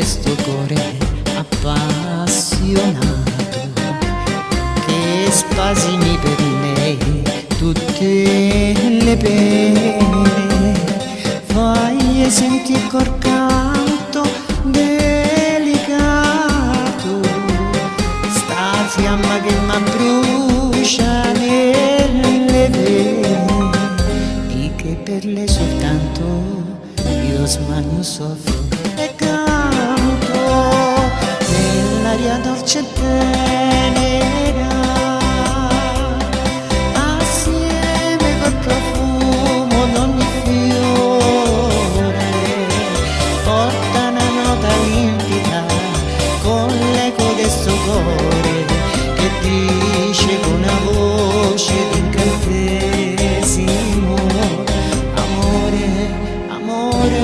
questo cuore appassionato che spasimi per me tutte le pene, fai sentire col canto delicato sta fiamma che m'abbrucia nelle vene e che per lei soltanto io smanio soffro e canto nell'aria dolce e tenera, assieme col profumo d'ogni fiore, porta una nota limpida con l'eco del suo cuore che dice con una voce d'incantesimo: amore, amore,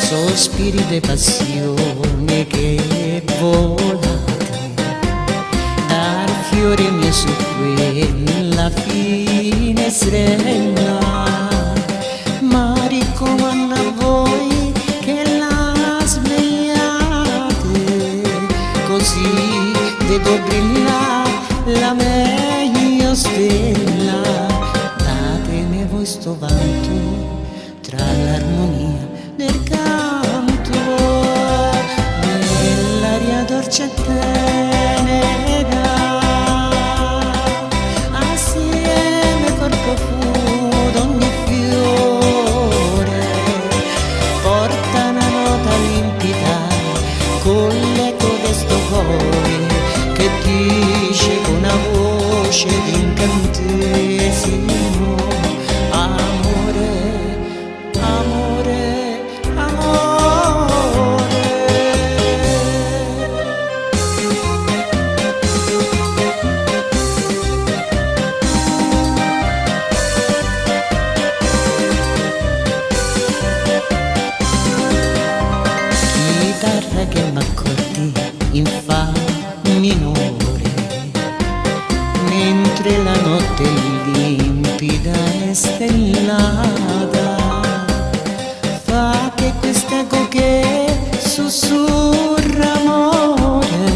sospiri di passione che volate dal fiore mio su quella finestrella, ma raccomando a voi che la svegliate così vedo brillare la meglio stella, datemi voi sto vanto tra l'armonia del canto nell'aria dolce e tenera, assieme col profumo d'ogni fiore, porta una nota limpida con l'eco di sto cuore che dice con una voce d'incantesimo: amore, amore, chitarra che m'accordi in fa minore, mentre la notte è limpida e stellata, fa che quest'eco che sussurra amore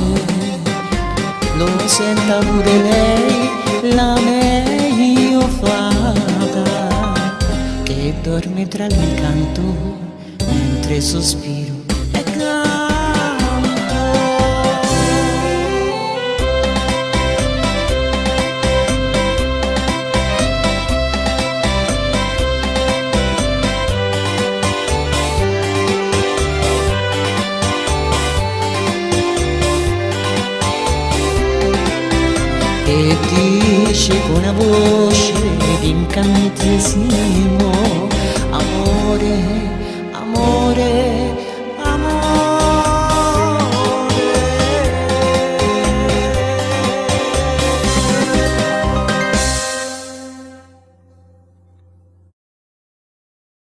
lo senta pure lei, la meglio fata che dorme tra l'incanto mentre sospiro e canto. E dice con una voce d'incantesimo: amore,